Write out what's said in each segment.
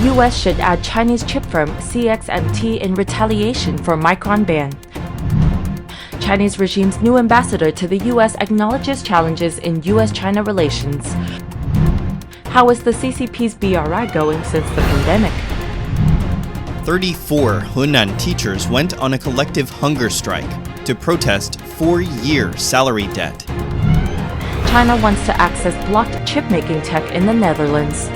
US should add Chinese chip firm CXMT in retaliation for Micron ban. Chinese regime's new ambassador to the US acknowledges challenges in US-China relations. How is the CCP's BRI going since the pandemic? 34 Henan teachers went on a collective hunger strike to protest 4-year salary debt. China wants to access blocked chipmaking tech in the Netherlands.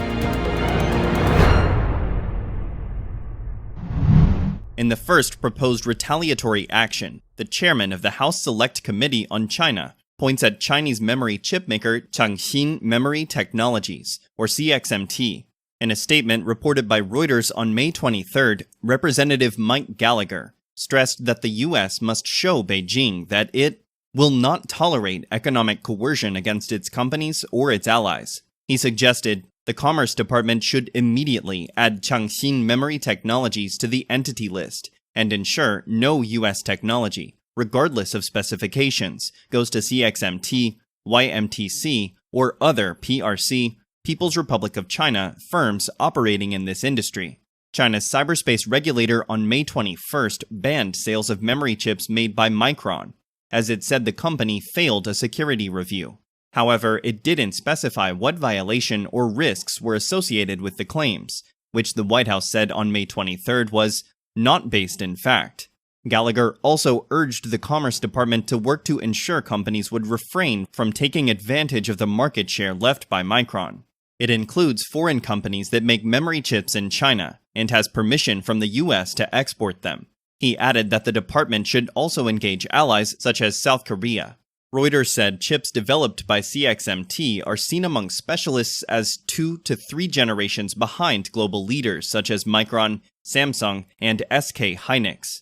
In the first proposed retaliatory action, the chairman of the House Select Committee on China points at Chinese memory chipmaker Changxin Memory Technologies, or CXMT. In a statement reported by Reuters on May 23rd, Representative Mike Gallagher stressed that the US must show Beijing that it will not tolerate economic coercion against its companies or its allies. He suggested the Commerce Department should immediately add Changxin Memory Technologies to the entity list and ensure no US technology, regardless of specifications, goes to CXMT, YMTC, or other PRC, People's Republic of China, firms operating in this industry. China's cyberspace regulator on May 21st banned sales of memory chips made by Micron, as it said the company failed a security review. However, it didn't specify what violation or risks were associated with the claims, which the White House said on May 23rd was not based in fact. Gallagher also urged the Commerce Department to work to ensure companies would refrain from taking advantage of the market share left by Micron. It includes foreign companies that make memory chips in China and has permission from the US to export them. He added that the department should also engage allies such as South Korea. Reuters said chips developed by CXMT are seen among specialists as 2 to 3 generations behind global leaders such as Micron, Samsung, and SK Hynix.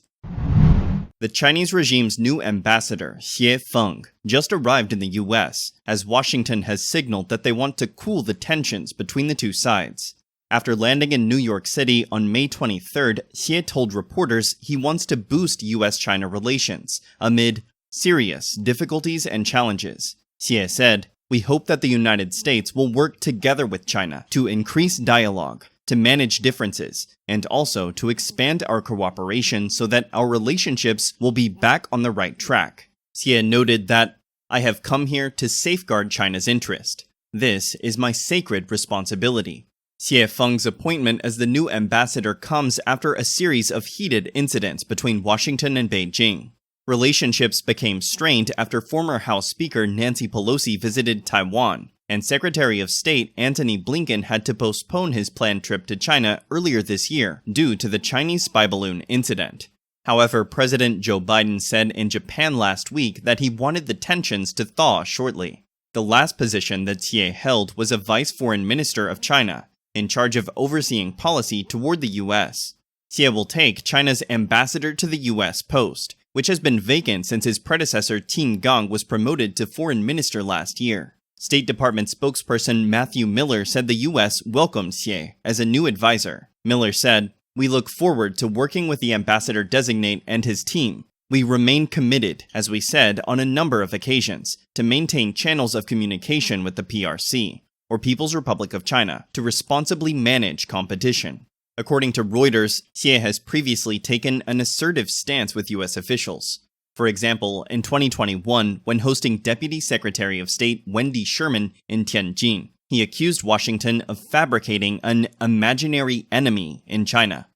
The Chinese regime's new ambassador, Xie Feng, just arrived in the US, as Washington has signaled that they want to cool the tensions between the two sides. After landing in New York City on May 23rd, Xie told reporters he wants to boost US-China relations amid serious difficulties and challenges. Xie said, "We hope that the United States will work together with China to increase dialogue, to manage differences, and also to expand our cooperation so that our relationships will be back on the right track." Xie noted that, "I have come here to safeguard China's interest. This is my sacred responsibility." Xie Feng's appointment as the new ambassador comes after a series of heated incidents between Washington and Beijing. Relationships became strained after former House Speaker Nancy Pelosi visited Taiwan, and Secretary of State Antony Blinken had to postpone his planned trip to China earlier this year due to the Chinese spy balloon incident. However, President Joe Biden said in Japan last week that he wanted the tensions to thaw shortly. The last position that Xie held was a vice foreign minister of China, in charge of overseeing policy toward the US. Xie will take China's ambassador to the US post, which has been vacant since his predecessor Qin Gang was promoted to foreign minister last year. State Department spokesperson Matthew Miller said the US welcomed Xie as a new advisor. Miller said, "We look forward to working with the ambassador-designate and his team. We remain committed, as we said on a number of occasions, to maintain channels of communication with the PRC, or People's Republic of China, to responsibly manage competition." According to Reuters, Xie has previously taken an assertive stance with US officials. For example, in 2021, when hosting Deputy Secretary of State Wendy Sherman in Tianjin, he accused Washington of fabricating an imaginary enemy in China.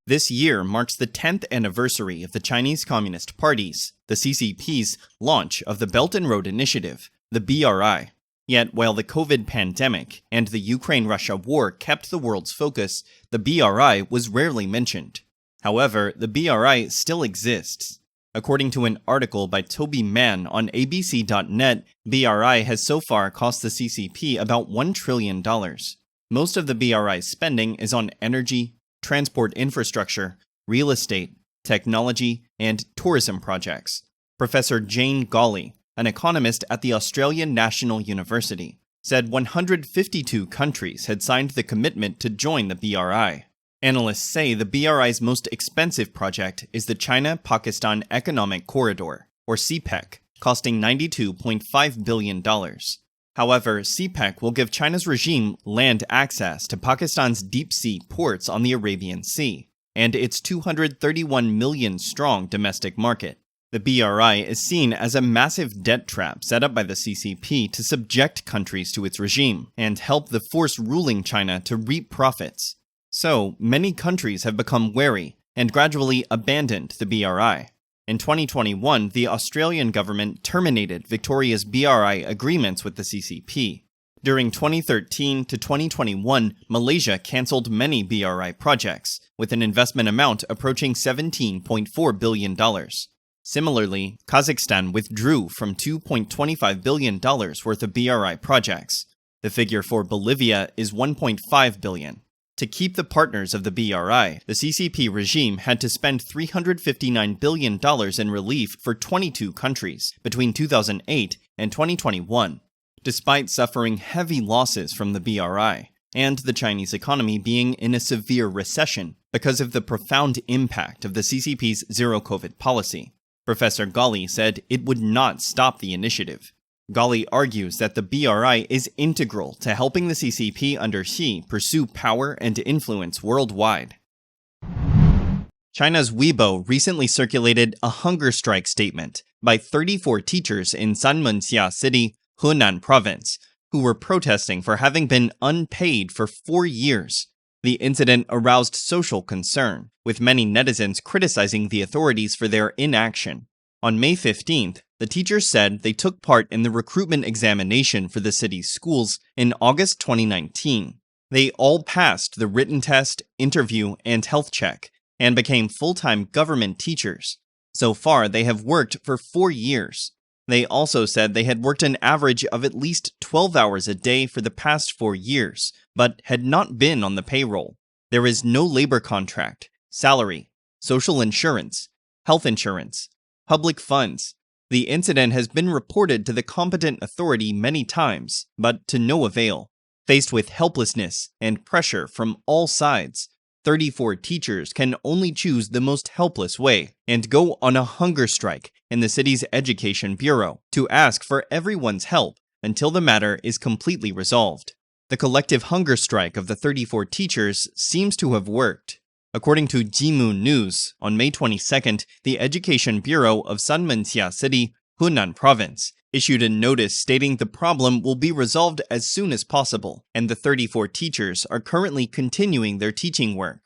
This year marks the 10th anniversary of the Chinese Communist Party's, the CCP's, launch of the Belt and Road Initiative, the BRI. Yet, while the COVID pandemic and the Ukraine-Russia war kept the world's focus, the BRI was rarely mentioned. However, the BRI still exists. According to an article by Toby Mann on ABC.net, BRI has so far cost the CCP about $1 trillion. Most of the BRI's spending is on energy, transport infrastructure, real estate, technology, and tourism projects. Professor Jane Gawley, an economist at the Australian National University, said 152 countries had signed the commitment to join the BRI. Analysts say the BRI's most expensive project is the China-Pakistan Economic Corridor, or CPEC, costing $92.5 billion. However, CPEC will give China's regime land access to Pakistan's deep-sea ports on the Arabian Sea and its 231 million strong domestic market. The BRI is seen as a massive debt trap set up by the CCP to subject countries to its regime and help the force ruling China to reap profits. So, many countries have become wary and gradually abandoned the BRI. In 2021, the Australian government terminated Victoria's BRI agreements with the CCP. During 2013 to 2021, Malaysia cancelled many BRI projects, with an investment amount approaching $17.4 billion. Similarly, Kazakhstan withdrew from $2.25 billion worth of BRI projects. The figure for Bolivia is $1.5 billion. To keep the partners of the BRI, the CCP regime had to spend $359 billion in relief for 22 countries between 2008 and 2021, despite suffering heavy losses from the BRI and the Chinese economy being in a severe recession because of the profound impact of the CCP's zero-COVID policy. Professor Ghali said it would not stop the initiative. Ghali argues that the BRI is integral to helping the CCP under Xi pursue power and influence worldwide. China's Weibo recently circulated a hunger strike statement by 34 teachers in Sanmenxia City, Henan province, who were protesting for having been unpaid for 4 years. The incident aroused social concern, with many netizens criticizing the authorities for their inaction. On May 15th, the teachers said they took part in the recruitment examination for the city's schools in August 2019. They all passed the written test, interview, and health check, and became full-time government teachers. So far, they have worked for 4 years. They also said they had worked an average of at least 12 hours a day for the past 4 years, but had not been on the payroll. There is no labor contract, salary, social insurance, health insurance, public funds. The incident has been reported to the competent authority many times, but to no avail. Faced with helplessness and pressure from all sides, 34 teachers can only choose the most helpless way and go on a hunger strike in the city's education bureau to ask for everyone's help until the matter is completely resolved. The collective hunger strike of the 34 teachers seems to have worked. According to Jimu News, on May 22nd, the Education Bureau of Sanmenxia City, Henan Province, issued a notice stating the problem will be resolved as soon as possible, and the 34 teachers are currently continuing their teaching work.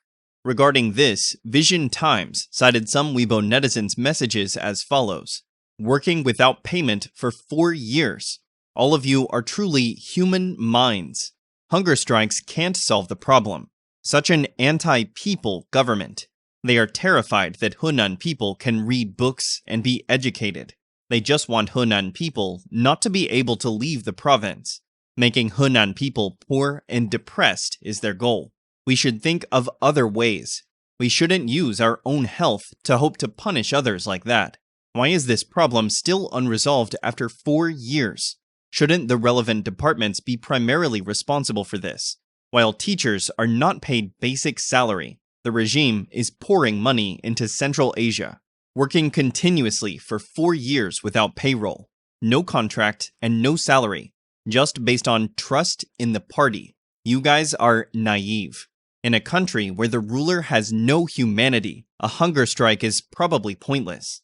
Regarding this, Vision Times cited some Weibo netizens' messages as follows: "Working without payment for 4 years. All of you are truly human minds. Hunger strikes can't solve the problem. Such an anti-people government. They are terrified that Henan people can read books and be educated. They just want Henan people not to be able to leave the province. Making Henan people poor and depressed is their goal. We should think of other ways. We shouldn't use our own health to hope to punish others like that. Why is this problem still unresolved after 4 years? Shouldn't the relevant departments be primarily responsible for this? While teachers are not paid basic salary, the regime is pouring money into Central Asia, working continuously for 4 years without payroll, no contract, and no salary, just based on trust in the party. You guys are naive. In a country where the ruler has no humanity, a hunger strike is probably pointless."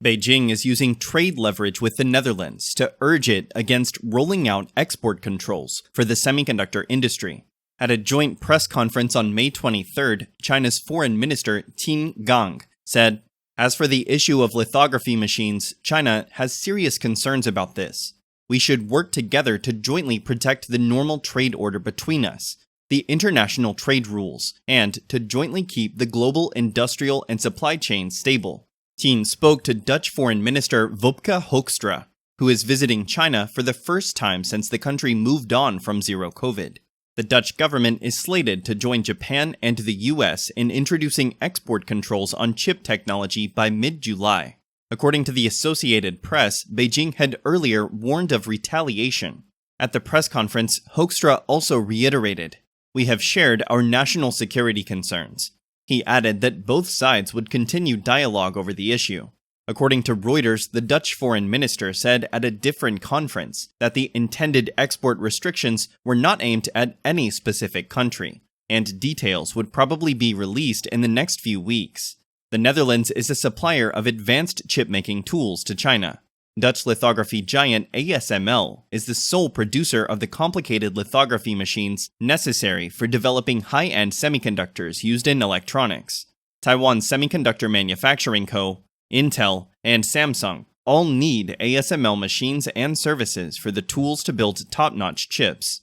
Beijing is using trade leverage with the Netherlands to urge it against rolling out export controls for the semiconductor industry. At a joint press conference on May 23rd, China's Foreign Minister Qin Gang said, "As for the issue of lithography machines, China has serious concerns about this. We should work together to jointly protect the normal trade order between us, the international trade rules, and to jointly keep the global industrial and supply chain stable." Qin spoke to Dutch Foreign Minister Wopke Hoekstra, who is visiting China for the first time since the country moved on from zero COVID. The Dutch government is slated to join Japan and the US in introducing export controls on chip technology by mid-July. According to the Associated Press, Beijing had earlier warned of retaliation. At the press conference, Hoekstra also reiterated, "We have shared our national security concerns." He added that both sides would continue dialogue over the issue. According to Reuters, the Dutch foreign minister said at a different conference that the intended export restrictions were not aimed at any specific country, and details would probably be released in the next few weeks. The Netherlands is a supplier of advanced chip-making tools to China. Dutch lithography giant ASML is the sole producer of the complicated lithography machines necessary for developing high-end semiconductors used in electronics. Taiwan's Semiconductor Manufacturing Co., Intel, and Samsung all need ASML machines and services for the tools to build top-notch chips.